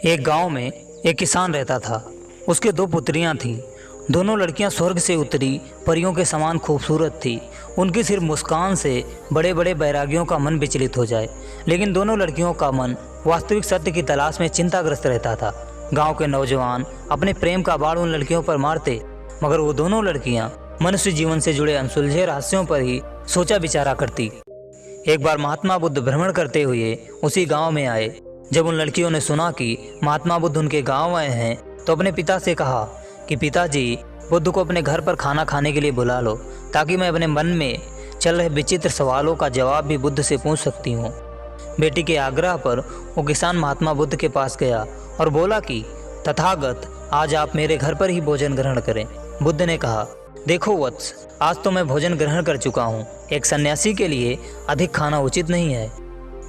एक गांव में एक किसान रहता था। उसके दो पुत्रियां थीं। दोनों लड़कियां स्वर्ग से उतरी परियों के समान खूबसूरत थी। उनकी सिर्फ मुस्कान से बड़े बड़े बैरागियों का मन विचलित हो जाए। लेकिन दोनों लड़कियों का मन वास्तविक सत्य की तलाश में चिंताग्रस्त रहता था। गांव के नौजवान अपने प्रेम का बाण उन लड़कियों पर मारते, मगर वो दोनों लड़कियां मनुष्य जीवन से जुड़े अनसुलझे रहस्यों पर ही सोचा विचारा करती। एक बार महात्मा बुद्ध भ्रमण करते हुए उसी गांव में आए। जब उन लड़कियों ने सुना कि महात्मा बुद्ध उनके गांव आए हैं, तो अपने पिता से कहा कि पिताजी, बुद्ध को अपने घर पर खाना खाने के लिए बुला लो, ताकि मैं अपने मन में चल रहे विचित्र सवालों का जवाब भी बुद्ध से पूछ सकती हूँ। बेटी के आग्रह पर वो किसान महात्मा बुद्ध के पास गया और बोला कि तथागत, आज आप मेरे घर पर ही भोजन ग्रहण करें। बुद्ध ने कहा, देखो वत्स, आज तो मैं भोजन ग्रहण कर चुका हूँ। एक सन्यासी के लिए अधिक खाना उचित नहीं है।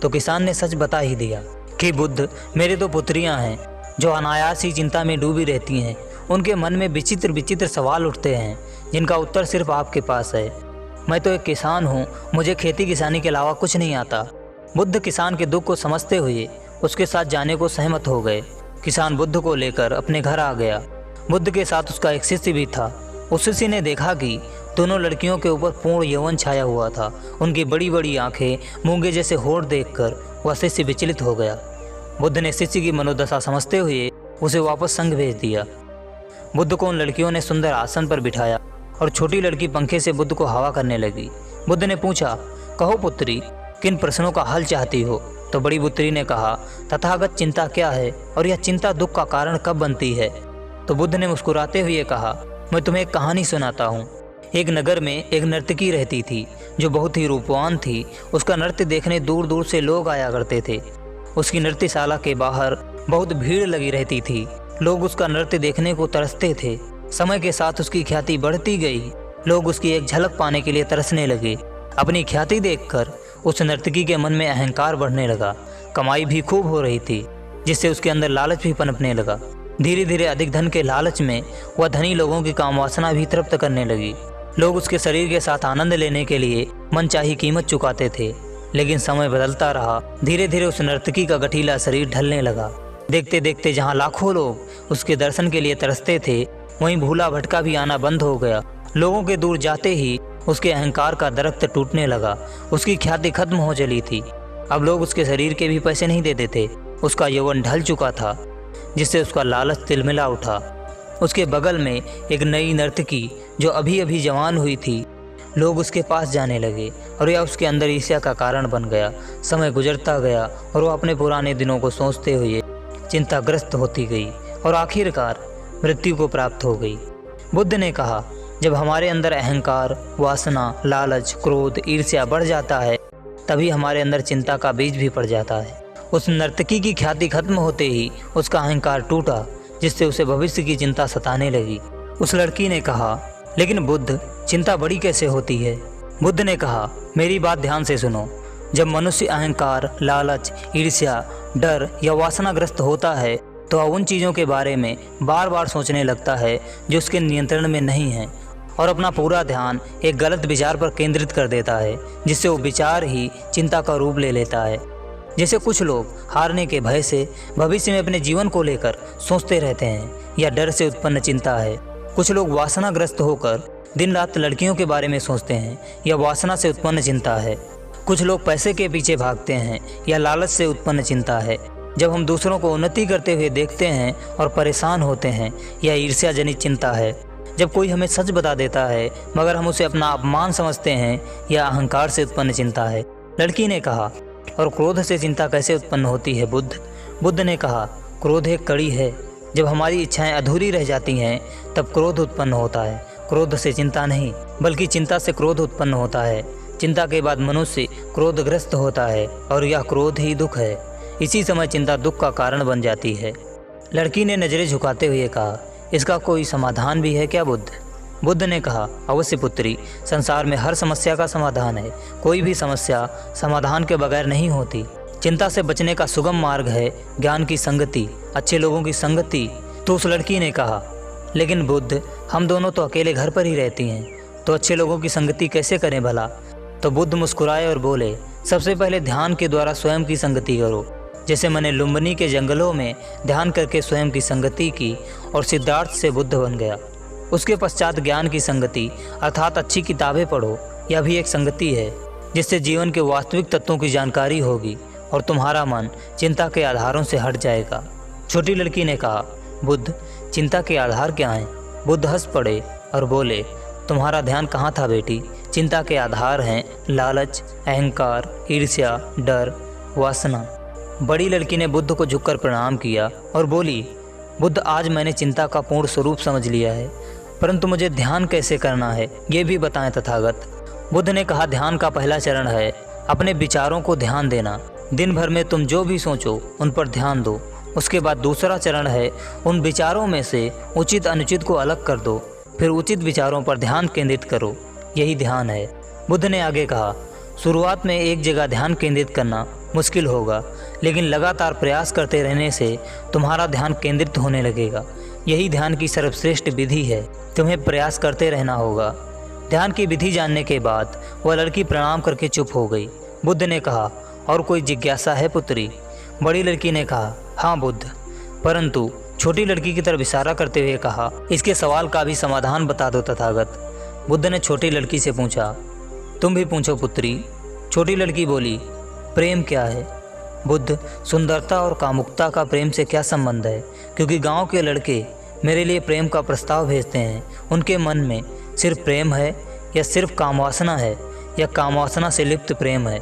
तो किसान ने सच बता ही दिया कि बुद्ध, मेरे दो पुत्रियां हैं जो अनायास ही चिंता में डूबी रहती हैं। उनके मन में विचित्र विचित्र सवाल उठते हैं जिनका उत्तर सिर्फ आपके पास है। मैं तो एक किसान हूँ, मुझे खेती किसानी के अलावा कुछ नहीं आता। बुद्ध किसान के दुख को समझते हुए उसके साथ जाने को सहमत हो गए। किसान बुद्ध को लेकर अपने घर आ गया। बुद्ध के साथ उसका एक शिष्य भी था। उस शिष्य ने देखा कि दोनों लड़कियों के ऊपर पूर्ण यौवन छाया हुआ था। उनकी बड़ी बड़ी आंखें मूंगे जैसे होठ देखकर वह शिष्य विचलित हो गया। बुद्ध ने शिष्य की मनोदशा समझते हुए उसे वापस संग भेज दिया। बुद्ध को उन लड़कियों ने सुंदर आसन पर बिठाया और छोटी लड़की पंखे से बुद्ध को हवा करने लगी। बुद्ध ने पूछा, कहो पुत्री, किन प्रश्नों का हल चाहती हो? तो बड़ी पुत्री ने कहा, तथागत, चिंता क्या है और यह चिंता दुख का कारण कब बनती है? तो बुद्ध ने मुस्कुराते हुए कहा, मैं तुम्हें एक कहानी सुनाता हूँ। एक नगर में एक नर्तकी रहती थी जो बहुत ही रूपवान थी। उसका नृत्य देखने दूर दूर से लोग आया करते थे। उसकी नृत्यशाला के बाहर बहुत भीड़ लगी रहती थी। लोग उसका नृत्य देखने को तरसते थे। समय के साथ उसकी ख्याति बढ़ती गई। लोग उसकी एक झलक पाने के लिए तरसने लगे। अपनी ख्याति देखकर उस नर्तकी के मन में अहंकार बढ़ने लगा। कमाई भी खूब हो रही थी, जिससे उसके अंदर लालच भी पनपने लगा। धीरे धीरे अधिक धन के लालच में वह धनी लोगों की कामवासना भी तृप्त करने लगी। लोग उसके शरीर के साथ आनंद लेने के लिए मनचाही कीमत चुकाते थे। लेकिन समय बदलता रहा। धीरे धीरे उस नर्तकी का गठीला शरीर ढलने लगा। देखते देखते जहां लाखों लोग उसके दर्शन के लिए तरसते थे, वहीं भूला भटका भी आना बंद हो गया। लोगों के दूर जाते ही उसके अहंकार का दरख्त टूटने लगा। उसकी ख्याति खत्म हो चली थी। अब लोग उसके शरीर के भी पैसे नहीं देते थे। उसका यौवन ढल चुका था, जिससे उसका लालच तिलमिला उठा। उसके बगल में एक नई नर्तकी जो अभी अभी जवान हुई थी, लोग उसके पास जाने लगे और यह उसके अंदर ईर्ष्या का कारण बन गया। समय गुजरता गया और वह अपने पुराने दिनों को सोचते हुए चिंताग्रस्त होती गई और आखिरकार मृत्यु को प्राप्त हो गई। बुद्ध ने कहा, जब हमारे अंदर अहंकार, वासना, लालच, क्रोध, ईर्ष्या बढ़ जाता है, तभी हमारे अंदर चिंता का बीज भी पड़ जाता है। उस नर्तकी की ख्याति खत्म होते ही उसका अहंकार टूटा, जिससे उसे भविष्य की चिंता सताने लगी। उस लड़की ने कहा, लेकिन बुद्ध, चिंता बड़ी कैसे होती है? बुद्ध ने कहा, मेरी बात ध्यान से सुनो। जब मनुष्य अहंकार, लालच, ईर्ष्या, डर या वासनाग्रस्त होता है, तो वह उन चीज़ों के बारे में बार बार सोचने लगता है जो उसके नियंत्रण में नहीं है, और अपना पूरा ध्यान एक गलत विचार पर केंद्रित कर देता है, जिससे वो विचार ही चिंता का रूप ले लेता है। जैसे कुछ लोग हारने के भय से भविष्य में अपने जीवन को लेकर सोचते रहते हैं, या डर से उत्पन्न चिंता है। कुछ लोग वासनाग्रस्त होकर दिन रात लड़कियों के बारे में सोचते हैं, या वासना से उत्पन्न चिंता है। कुछ लोग पैसे के पीछे भागते हैं, या लालच से उत्पन्न चिंता है। जब हम दूसरों को उन्नति करते हुए देखते हैं और परेशान होते हैं, यह ईर्ष्या जनित चिंता है। जब कोई हमें सच बता देता है मगर हम उसे अपना अपमान समझते हैं, यह अहंकार से उत्पन्न चिंता है। लड़की ने कहा, और क्रोध से चिंता कैसे उत्पन्न होती है बुद्ध? बुद्ध ने कहा, क्रोध एक कड़ी है। जब हमारी इच्छाएं अधूरी रह जाती हैं, तब क्रोध उत्पन्न होता है। क्रोध से चिंता नहीं, बल्कि चिंता से क्रोध उत्पन्न होता है। चिंता के बाद मनुष्य क्रोधग्रस्त होता है, और यह क्रोध ही दुख है। इसी समय चिंता दुख का कारण बन जाती है। लड़की ने नजरें झुकाते हुए कहा, इसका कोई समाधान भी है क्या बुद्ध? बुद्ध ने कहा, अवश्य पुत्री, संसार में हर समस्या का समाधान है। कोई भी समस्या समाधान के बगैर नहीं होती। चिंता से बचने का सुगम मार्ग है ज्ञान की संगति, अच्छे लोगों की संगति। तो उस लड़की ने कहा, लेकिन बुद्ध, हम दोनों तो अकेले घर पर ही रहती हैं, तो अच्छे लोगों की संगति कैसे करें भला? तो बुद्ध मुस्कुराए और बोले, सबसे पहले ध्यान के द्वारा स्वयं की संगति करो। जैसे मैंने लुम्बिनी के जंगलों में ध्यान करके स्वयं की संगति की और सिद्धार्थ से बुद्ध बन गया। उसके पश्चात ज्ञान की संगति अर्थात अच्छी किताबें पढ़ो, यह भी एक संगति है जिससे जीवन के वास्तविक तत्वों की जानकारी होगी और तुम्हारा मन चिंता के आधारों से हट जाएगा। छोटी लड़की ने कहा, बुद्ध, चिंता के आधार क्या हैं? बुद्ध हंस पड़े और बोले, तुम्हारा ध्यान कहाँ था बेटी? चिंता के आधार हैं लालच, अहंकार, ईर्ष्या, डर, वासना। बड़ी लड़की ने बुद्ध को झुककर प्रणाम किया और बोली, बुद्ध, आज मैंने चिंता का पूर्ण स्वरूप समझ लिया है, परंतु मुझे ध्यान कैसे करना है ये भी बताएं तथागत। बुद्ध ने कहा, ध्यान का पहला चरण है अपने विचारों को ध्यान देना। दिन भर में तुम जो भी सोचो उन पर ध्यान दो। उसके बाद दूसरा चरण है उन विचारों में से उचित अनुचित को अलग कर दो, फिर उचित विचारों पर ध्यान केंद्रित करो, यही ध्यान है। बुद्ध ने आगे कहा, शुरुआत में एक जगह ध्यान केंद्रित करना मुश्किल होगा, लेकिन लगातार प्रयास करते रहने से तुम्हारा ध्यान केंद्रित होने लगेगा। यही ध्यान की सर्वश्रेष्ठ विधि है, तुम्हें प्रयास करते रहना होगा। ध्यान की विधि जानने के बाद वह लड़की प्रणाम करके चुप हो गई। बुद्ध ने कहा, और कोई जिज्ञासा है पुत्री? बड़ी लड़की ने कहा, हाँ बुद्ध, परंतु छोटी लड़की की तरफ इशारा करते हुए कहा, इसके सवाल का भी समाधान बता दो तथागत। बुद्ध ने छोटी लड़की से पूछा, तुम भी पूछो पुत्री। छोटी लड़की बोली, प्रेम क्या है? बुद्ध, सुंदरता और कामुकता का प्रेम से क्या संबंध है? क्योंकि गांव के लड़के मेरे लिए प्रेम का प्रस्ताव भेजते हैं। उनके मन में सिर्फ प्रेम है या सिर्फ कामवासना है या कामवासना से लिप्त प्रेम है?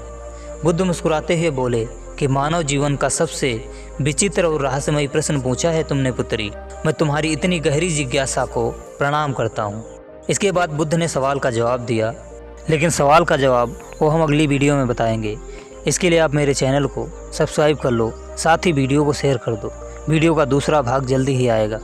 बुद्ध मुस्कुराते हुए बोले कि मानव जीवन का सबसे विचित्र और रहस्यमयी प्रश्न पूछा है तुमने पुत्री। मैं तुम्हारी इतनी गहरी जिज्ञासा को प्रणाम करता हूँ। इसके बाद बुद्ध ने सवाल का जवाब दिया, लेकिन सवाल का जवाब वो हम अगली वीडियो में बताएंगे। इसके लिए आप मेरे चैनल को सब्सक्राइब कर लो, साथ ही वीडियो को शेयर कर दो। वीडियो का दूसरा भाग जल्दी ही आएगा।